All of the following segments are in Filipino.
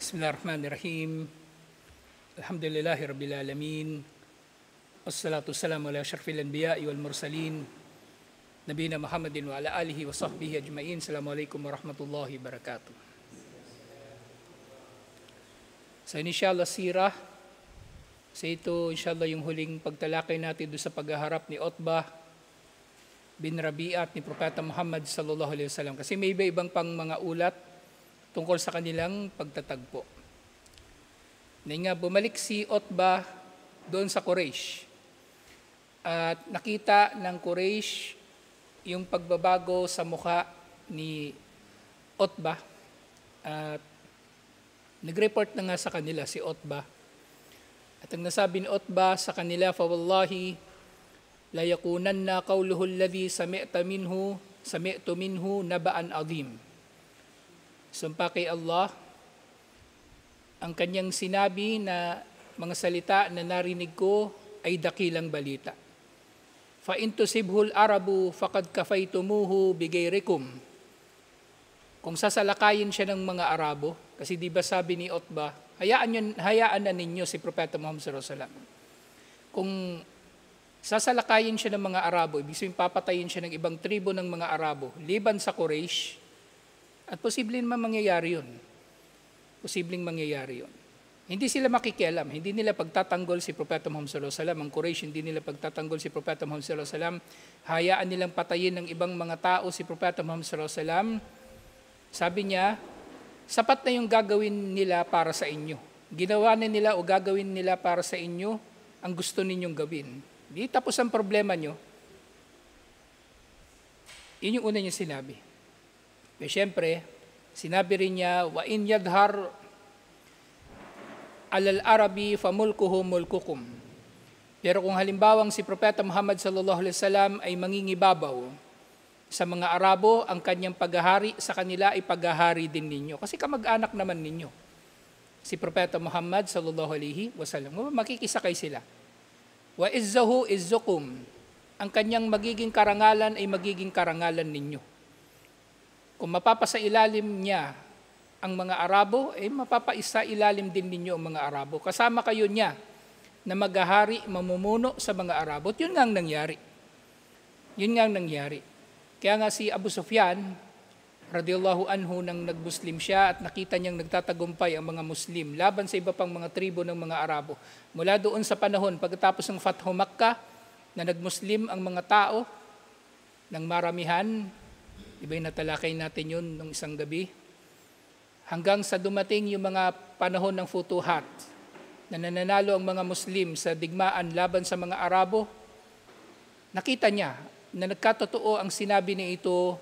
Bismillahirrahmanirrahim. Alhamdulillahi Rabbil Alamin. Wassalatu wassalamu ala asyrafil anbiya'i wal mursalin. Nabiyina Muhammadin wa ala alihi wa sahbihi ajma'in. Assalamualaikum warahmatullahi wabarakatuh. Sa inshallah sirah, sa ito inshallah yung huling pagtalakay natin doon sa paghaharap ni Utbah bin Rabi'ah at ni Propeta Muhammad sallallahu alaihi wasallam. Kasi may iba-ibang pang mga ulat tungkol sa kanilang pagtatagpo. Nga bumalik si Utbah doon sa Quraysh at nakita ng Quraysh yung pagbabago sa mukha ni Utbah at nag-report na nga sa kanila si Utbah. At ang nasabi ni Utbah sa kanila, "Fawallahi la yakunanna qawluhu alladhi sami'tu minhu naba'an azim." Sumpa kay Allah, ang kanyang sinabi na mga salita na narinig ko ay dakilang balita. Fa in tusibhul arabu faqad kafaytumuhu bigayrikum. Kung sasalakayin siya ng mga Arabo, kasi di ba sabi ni Utbah, hayaan na ninyo si Propeta Muhammad sallallahu alaihi wasallam. Kung sasalakayin siya ng mga Arabo, ibig sabihin papatayin siya ng ibang tribo ng mga Arabo, liban sa Quraysh, at posibleng mangyayari yun. Posibleng mangyayari yun. Hindi sila makikialam, hindi nila pagtatanggol si Propeta Muhammad sallallahu alaihi wasallam. Ang Quraysh, hindi nila pagtatanggol si Propeta Muhammad sallallahu alaihi wasallam. Hayaan nilang patayin ng ibang mga tao si Propeta Muhammad sallallahu alaihi wasallam. Sabi niya, sapat na yung gagawin nila para sa inyo. Ginawa na nila o gagawin nila para sa inyo ang gusto ninyong gawin. Di tapos ang problema nyo. Yun yung una niya sinabi. Pero siyempre, sinabi rin niya, wa in yadhar alal arabi famulkuhu mulkukum. Pero kung halimbawang si Propeta Muhammad sallallahu alaihi wasallam ay mangingibabaw sa mga Arabo, ang kanyang paghahari sa kanila ay paghahari din ninyo. Kasi kamag-anak naman ninyo. Si Propeta Muhammad sallallahu alaihi wasallam, makikisakay sila. Wa izzahu izzukum. Ang kanyang magiging karangalan ay magiging karangalan ninyo. Kung mapapasailalim niya ang mga Arabo, mapapaisailalim din ninyo ang mga Arabo. Kasama kayo niya na maghahari, mamumuno sa mga Arabo. At yun nga ang nangyari. Yun nga ang nangyari. Kaya nga si Abu Sufyan, radiyallahu anhu, nang nag-Muslim siya at nakita niyang nagtatagumpay ang mga Muslim laban sa iba pang mga tribo ng mga Arabo. Mula doon sa panahon, pagkatapos ng Fathu Makkah, na nag-Muslim ang mga tao ng maramihan, iba yung natalakay natin yun nung isang gabi, hanggang sa dumating yung mga panahon ng Futuhat, na nananalo ang mga Muslim sa digmaan laban sa mga Arabo, nakita niya na nagkatotoo ang sinabi ni ito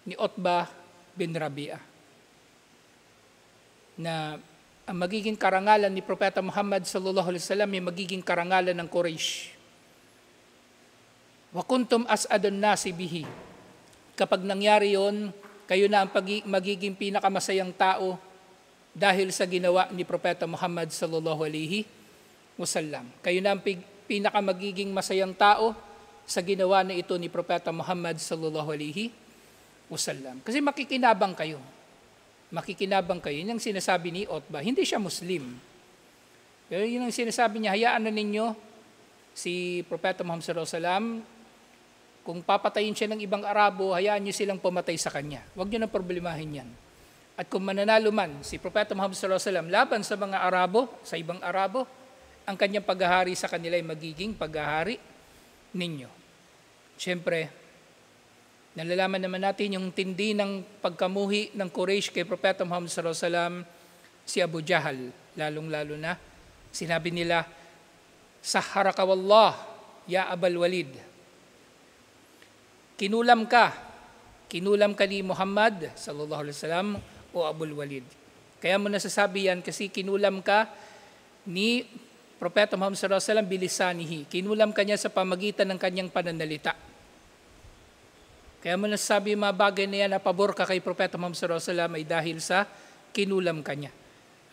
ni Utbah bin Rabi'ah, na ang magiging karangalan ni Propeta Muhammad sallallahu alaihi wasallam ay magiging karangalan ng Quraysh. Wa kuntum as'adun nasi bihi. Kapag nangyari yon, kayo na ang magiging pinakamasayang tao dahil sa ginawa ni Propeta Muhammad sallallahu alaihi wasallam. Kayo na ang pinakamagiging masayang tao sa ginawa na ito ni Propeta Muhammad sallallahu alaihi wasallam. Kasi makikinabang kayo. Makikinabang kayo. Yun ang sinasabi ni Utbah. Hindi siya Muslim. Pero yun ang sinasabi niya, hayaan na ninyo si Propeta Muhammad sallallahu alaihi wasallam. Kung papatayin siya ng ibang Arabo, hayaan niyo silang pumatay sa kanya. Huwag niyo na problemahin yan. At kung mananalo man si Propeta Muhammad sallallahu alaihi wasallam laban sa mga Arabo, sa ibang Arabo, ang kanyang paghahari sa kanila ay magiging paghahari ninyo. Siyempre, nalalaman naman natin yung tindi ng pagkamuhi ng Quraysh kay Propeta Muhammad sallallahu alaihi wasallam, si Abu Jahal, lalong-lalo na. Sinabi nila, "Sahharaka wallah, ya Abal Walid." Kinulam ka ni Muhammad sallallahu alaihi wasallam o Abul Walid. Kaya mo nasasabi yan kasi kinulam ka ni Propeta Muhammad sallallahu alaihi wasallam bilisanihi. Kinulam ka niya sa pamagitan ng kanyang pananalita. Kaya mo nasasabi yung mga bagay na yan na pabor ka kay Propeta Muhammad sallallahu alaihi wasallam ay dahil sa kinulam ka niya.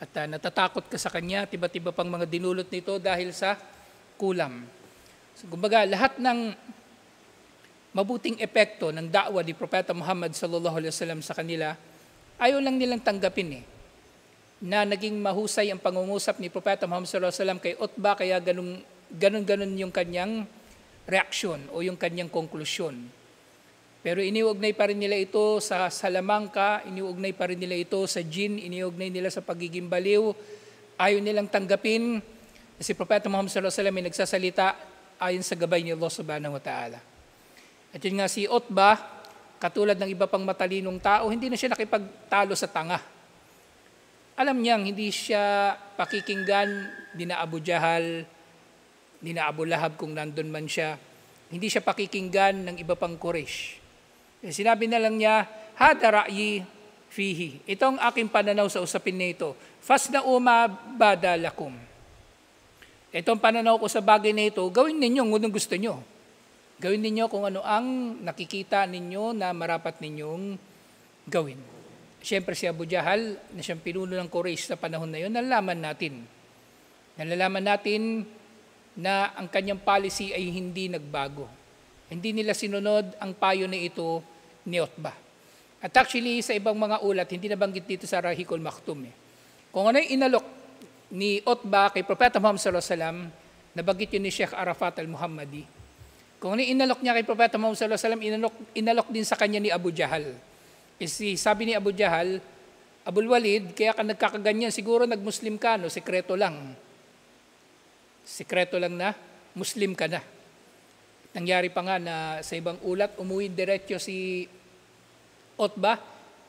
At natatakot ka sa kanya, tiba-tiba pang mga dinulot nito dahil sa kulam. So, kumbaga, lahat ng mabuting epekto ng da'wa ni Propeta Muhammad sallallahu alaihi wasallam sa kanila, ayaw lang nilang tanggapin eh. na naging mahusay ang pangungusap ni Propeta Muhammad sallallahu alaihi wasallam kay Utbah, kaya ganun yung kanyang reaksyon o yung kanyang konklusyon. Pero iniugnay pa rin nila ito sa salamangka, iniugnay pa rin nila ito sa jinn, iniugnay nila sa pagiging baliw. Ayaw nilang tanggapin na si Propeta Muhammad sallallahu alaihi wasallam ay nagsasalita ayon sa gabay ni Allah subhanahu wa ta'ala. At yun nga, si Utbah, katulad ng iba pang matalinong tao, hindi na siya nakipagtalo sa tanga. Alam niyang hindi siya pakikinggan ni na Abu Jahal, ni na Abu Lahab kung nandun man siya. Hindi siya pakikinggan ng iba pang Quraysh. Sinabi na lang niya, hada ra'yi fihi. Ito ang aking pananaw sa usapin na ito. Fasna'u ma bada lakum. Ito ang pananaw ko sa bagay na ito, gawin ninyo kung anong gusto nyo. Gawin ninyo kung ano ang nakikita ninyo na marapat ninyong gawin. Siyempre si Abu Jahal, na siyang pinuno ng Quraysh sa panahon na yun, nalalaman natin na ang kanyang policy ay hindi nagbago. Hindi nila sinunod ang payo na ito ni Utbah. At actually, sa ibang mga ulat, hindi nabanggit dito sa Rahikul Maktum. Kung ano yung inalok ni Utbah kay Propeta Muhammad sallallahu alaihi wasallam, nabanggit yun ni Sheikh Arafat al-Muhammadi. Kung ano yung inalok niya kay Propeta Muhammad sallallahu alaihi wasallam, inalok din sa kanya ni Abu Jahal. Kasi sabi ni Abu Jahal, Abul Walid, kaya ka nagkakaganyan, siguro nag-Muslim ka, no? Sekreto lang. Sekreto lang na, Muslim ka na. Nangyari pa nga na sa ibang ulat, umuwi diretso si Utbah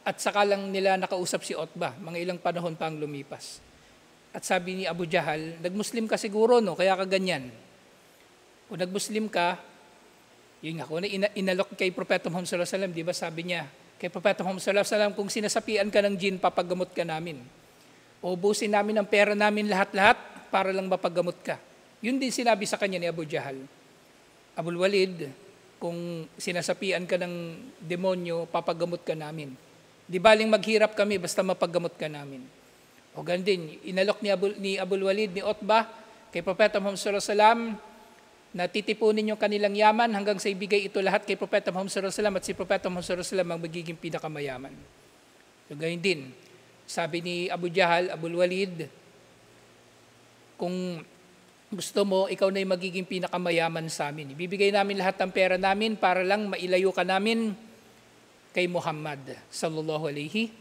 at saka lang nila nakausap si Utbah, mga ilang panahon pa ang lumipas. At sabi ni Abu Jahal, nag-Muslim ka siguro, no? Kaya ka ganyan. Kung nag-Muslim ka, yun nga, kung inalok kay Propeta Muhammad sallallahu alaihi wasallam, di ba sabi niya, kay Propeta Muhammad sallallahu alaihi wasallam, kung sinasapian ka ng jinn, papagamot ka namin. Ubusin namin ang pera namin lahat-lahat para lang mapagamot ka. Yun din sinabi sa kanya ni Abu Jahal. Abul Walid, kung sinasapian ka ng demonyo, papagamot ka namin. Di baling maghirap kami, basta mapagamot ka namin. O ganun din, inalok ni Abul Walid, ni Utbah, kay Propeta Muhammad sallallahu alaihi wasallam, na titipunin yung kanilang yaman hanggang sa ibigay ito lahat kay Propeta Muhammad sallallahu alaihi wasallam at si Propeta Muhammad sallallahu alaihi wasallam ang magiging pinakamayaman. So gayon din, sabi ni Abu Jahal, Abul Walid, kung gusto mo, ikaw na yung magiging pinakamayaman sa amin. Ibibigay namin lahat ng pera namin para lang mailayo ka namin kay Muhammad sallallahu alaihi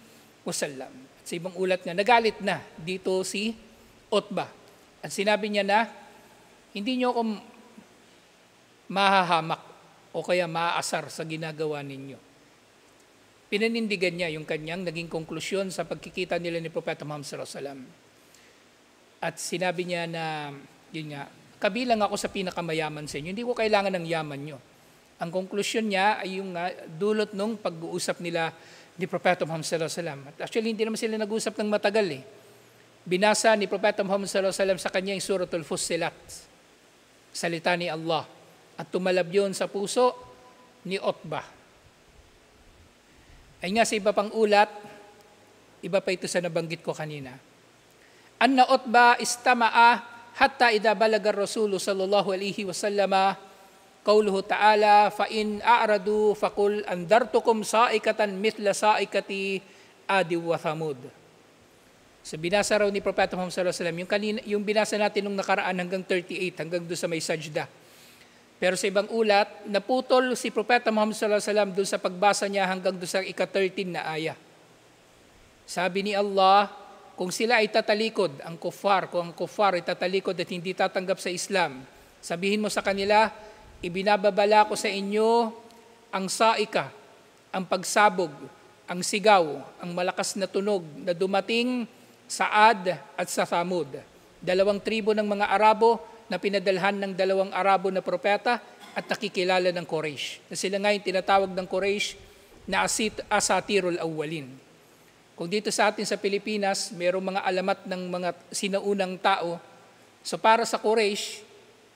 wasallam. At sa ibang ulat nga, nagalit na dito si Utbah. At sinabi niya na, hindi niyo ako mahahamak o kaya maaasar sa ginagawa ninyo. Pinanindigan niya yung kanyang naging konklusyon sa pagkikita nila ni Propeta Muhammad sallallahu alaihi wasallam. At sinabi niya na, yun nga, kabilang ako sa pinakamayaman sa inyo, hindi ko kailangan ng yaman nyo. Ang konklusyon niya ay yung dulot nung pag-uusap nila ni Propeta Muhammad sallallahu alaihi wasallam. At actually, hindi naman sila nag-uusap ng matagal eh. Binasa ni Propeta Muhammad sallallahu alaihi wasallam sa kanya yung Suratul Fussilat, salita ni Allah. At tumalab yun sa puso ni Utbah. Ay nga sa iba pang ulat, iba pa ito sa nabanggit ko kanina. Anna Utbah istama'a hatta idha balaga Rasulu sallallahu alaihi wasallama qawluhu ta'ala fa in a'radu faqul andartukum sa'ikatan mithla sa'ikati Adi wa Thamud. So binasa raw ni Propeta Muhammad sallallahu alaihi wasallam yung binasa natin nung nakaraan hanggang 38 hanggang doon sa may sajda. Pero sa ibang ulat, naputol si Propeta Muhammad sallallahu alaihi wasallam doon sa pagbasa niya hanggang doon sa ika-13 na aya. Sabi ni Allah, kung sila ay tatalikod, kung ang kuffar ay tatalikod at hindi tatanggap sa Islam, sabihin mo sa kanila, ibinababala ko sa inyo ang saika, ang pagsabog, ang sigaw, ang malakas na tunog na dumating sa Ad at sa Thamud, dalawang tribo ng mga Arabo na pinadalhan ng dalawang Arabo na propeta at nakikilala ng Quraysh. Na sila ngayon tinatawag ng Quraysh na Asatirul Awwalin. Kung dito sa atin sa Pilipinas, mayroong mga alamat ng mga sinaunang tao. So para sa Quraysh,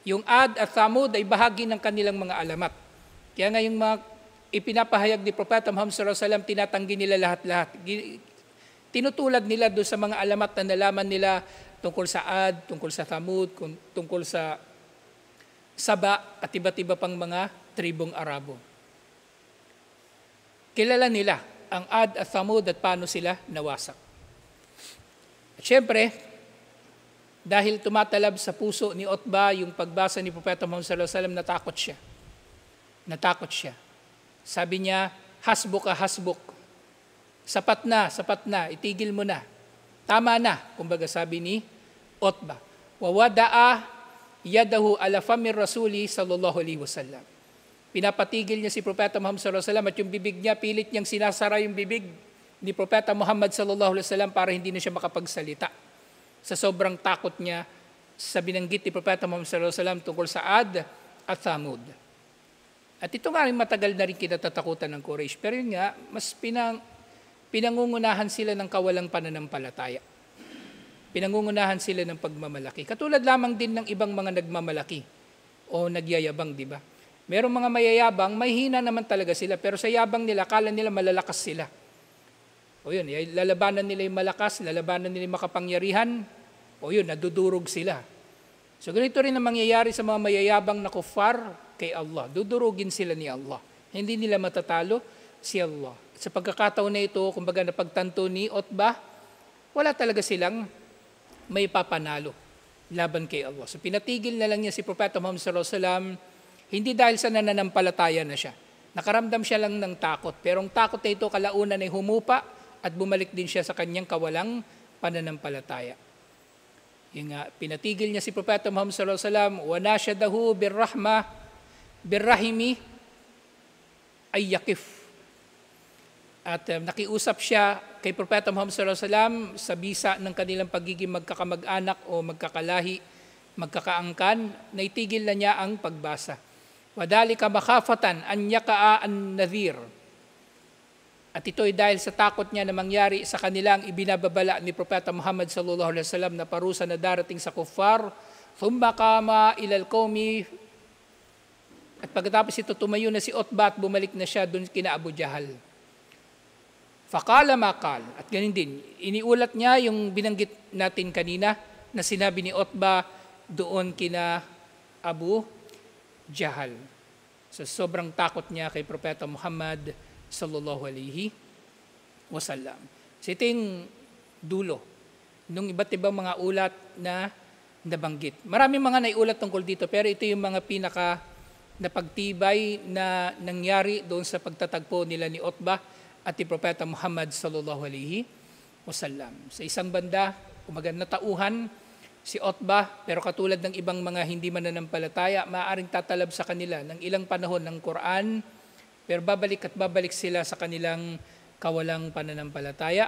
yung Ad at Thamud ay bahagi ng kanilang mga alamat. Kaya nga yung mga ipinapahayag ni Propeta Muhammad sallallahu alaihi wasallam, tinatanggi nila lahat-lahat. Tinutulad nila doon sa mga alamat na nalaman nila tungkol sa Ad, tungkol sa Thamud, tungkol sa Saba at iba't iba pang mga tribong Arabo. Kilala nila ang Ad at Thamud at paano sila nawasak. Siyempre, dahil tumatalab sa puso ni Utbah yung pagbasa ni Propeta Muhammad sallallahu alaihi wasallam, natakot siya. Natakot siya. Sabi niya, hasbuk ka, hasbuk. Sapat na, itigil mo na. Tama na, kumbaga sabi ni Utbah. Wawada'a yadahu ala famir rasuli sallallahu alaihi wasallam. Pinapatigil niya si Propeta Muhammad sallallahu alaihi wasallam at yung bibig niya, pilit niyang sinasara yung bibig ni Propeta Muhammad sallallahu alaihi wasallam para hindi na siya makapagsalita. Sa sobrang takot niya sa binanggit ni Propeta Muhammad sallallahu alaihi wasallam tungkol sa Ad at Thamud. At ito nga rin matagal na rin kinatatakutan ng Quraysh. Pero yun nga, mas pinangungunahan sila ng kawalang pananampalataya. Pinangungunahan sila ng pagmamalaki. Katulad lamang din ng ibang mga nagmamalaki o nagyayabang, di ba? Merong mga mayayabang, may hina naman talaga sila, pero sa yabang nila, akala nila malalakas sila. O yun, lalabanan nila yung malakas, lalabanan nila yung makapangyarihan, o yun, nadudurog sila. So ganito rin ang mangyayari sa mga mayayabang na kuffar kay Allah. Dudurugin sila ni Allah. Hindi nila matatalo si Allah. At sa pagkakataon na ito, kumbaga napagtanto ni Utbah, wala talaga silang may papanalo laban kay Allah. So pinatigil na lang niya si Propeta Muhammad sallallahu alaihi wasallam, hindi dahil sa nananampalataya na siya. Nakaramdam siya lang ng takot. Pero ang takot na ito kalaunan ay humupa at bumalik din siya sa kanyang kawalang pananampalataya. Yung nga, pinatigil niya si Propeta Muhammad sallallahu alaihi wasallam, wa nasyadahu birrahimi ay yakif. At nakiusap siya kay Propeta Muhammad sallallahu alaihi wasallam sa bisa ng kanilang pagiging magkakamag-anak o magkakalahi, magkakaangkan, na itigil na niya ang pagbasa. Wadhalika makhafatan an yaqa'a an-nadhir. At ito ay dahil sa takot niya na mangyari sa kanilang ibinababala ni Propeta Muhammad sallallahu alaihi wasallam na parusa na darating sa kuffar. Thumma qama ila al-qaumi. At pagkatapos ito, tumayo na si Utbah at bumalik na siya doon kina Abu Jahal. Faqala maqal. At ganun din, iniulat niya yung binanggit natin kanina na sinabi ni Utbah doon kina Abu Jahal. So sobrang takot niya kay Propeta Muhammad sallallahu alaihi wasallam. So ito yung dulo nung iba't ibang mga ulat na nabanggit. Maraming mga naiulat tungkol dito, pero ito yung mga pinaka napagtibay na nangyari doon sa pagtatagpo nila ni Utbah at ni Propeta Muhammad sallallahu alaihi wasallam. Sa isang banda, umagan na tauhan si Utbah, pero katulad ng ibang mga hindi mananampalataya, maaaring tatalab sa kanila ng ilang panahon ng Quran, pero babalik at babalik sila sa kanilang kawalang pananampalataya.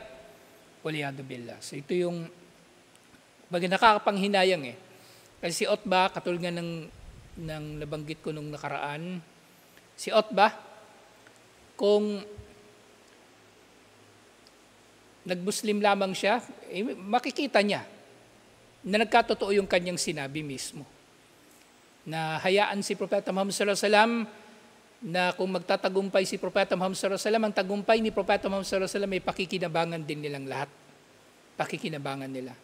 Waliyadu billah. So ito yung nakakapanghinayang eh. Kasi si Utbah, katulad nga ng nabanggit ko nung nakaraan, si Utbah, kung nag-Muslim lamang siya, makikita niya na nagkatotoo yung kanyang sinabi mismo. Na hayaan si Propeta Muhammad sallallahu alaihi wasallam na kung magtatagumpay si Propeta Muhammad sallallahu alaihi wasallam, ang tagumpay ni Propeta Muhammad sallallahu alaihi wasallam ay pakikinabangan din nilang lahat. Pakikinabangan nila.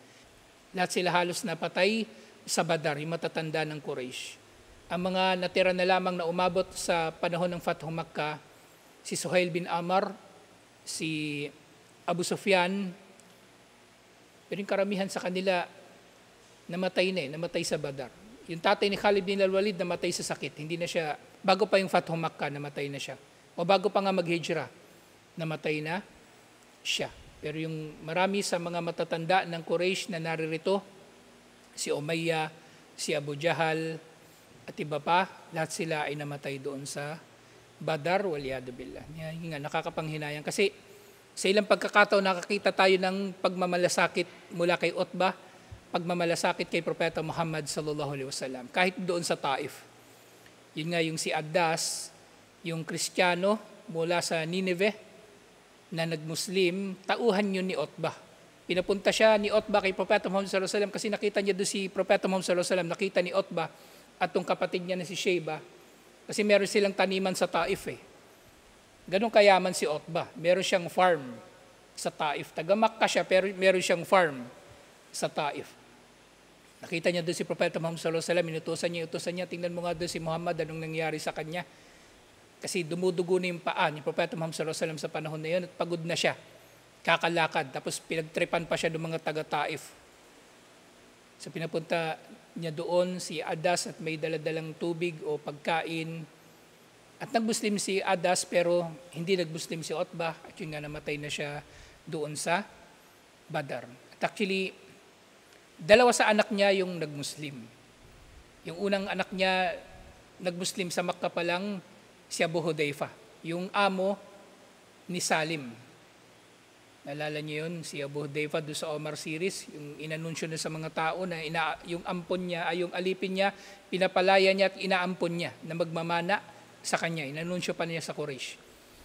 Lahat sila halos napatay sa Badar, yung matatanda ng Quraysh. Ang mga natira na lamang na umabot sa panahon ng Fathu Makkah, si Suhail bin Amr, si Abu Sufyan, pero yung karamihan sa kanila namatay sa Badar. Yung tatay ni Khalid bin al-Walid namatay sa sakit, hindi na siya, bago pa yung Fathu Makkah, namatay na siya. O bago pa nga mag-hijrah, namatay na siya. Pero yung marami sa mga matatanda ng Quraysh na naririto, si Umayyah, si Abu Jahal, at iba pa, lahat sila ay namatay doon sa Badar, waliyadu billah. Yung nga, nakakapanghinayang. Kasi sa ilang pagkakataon, nakakita tayo ng pagmamalasakit mula kay Utbah, pagmamalasakit kay Propeta Muhammad sallallahu alaihi wasallam, kahit doon sa Taif. Yun nga yung si Addas, yung Kristiyano mula sa Nineveh na nag-Muslim, tauhan yun ni Utbah. Pinapunta siya ni Utbah kay Propeta Muhammad sallallahu alaihi wasallam kasi nakita niya doon si Propeta Muhammad sallallahu alaihi wasallam, nakita ni Utbah at tong kapatid niya na si Shayba, kasi meron silang taniman sa Taif eh. Ganun kayaman si Utbah. Meron siyang farm sa Taif. Taga Makkah siya, pero meron siyang farm sa Taif. Nakita niya doon si Propeta Muhammad sallallahu alaihi wasallam, inutusan niya, tingnan mo nga doon si Muhammad, anong nangyari sa kanya. Kasi dumudugo na yung paa ni Propeta Muhammad sallallahu alaihi wasallam sa panahon na yun at pagod na siya. kakalakad. Tapos pinagtripan pa siya ng mga taga-Taif. So pinapunta niya doon si Adas at may daladalang tubig o pagkain. At nag-Muslim si Adas pero hindi nag-Muslim si Utbah at yun nga namatay na siya doon sa Badar. At actually, dalawa sa anak niya yung nag-Muslim. Yung unang anak niya nag-Muslim sa Makkah pa lang si Abu Hudayfa, yung amo ni Salim. Naalala niyo yun, si Abu Hudayfa doon sa Omar series, yung inanunsyo na sa mga tao na yung ampon niya, ay yung alipin niya, pinapalaya niya at inaampon niya na magmamana sa kanya. Inanunsyo pa niya sa Quraysh.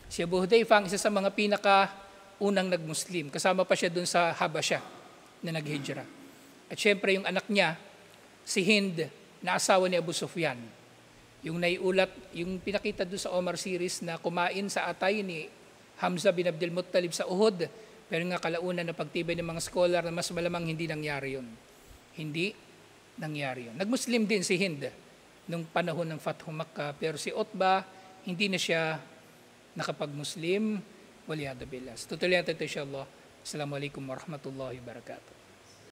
Si Abu Hudayfa ang isa sa mga pinaka-unang nag-Muslim. Kasama pa siya doon sa Habasha na nag-hijra. At syempre yung anak niya, si Hind, na asawa ni Abu Sufyan. Yung naiulat, yung pinakita doon sa Omar series na kumain sa atay ni Hamza bin Abdul Muttalib sa Uhud. Pero nga kalaunan na pagtibay ng mga scholar na mas malamang hindi nangyari yun. Hindi nangyari yun. Nag-Muslim din si Hind nung panahon ng Fathu Makkah. Pero si Utbah, hindi na siya nakapag-Muslim. Waliyadu billah. Tutuloy natin ito insyaAllah. Assalamualaikum warahmatullahi wabarakatuh.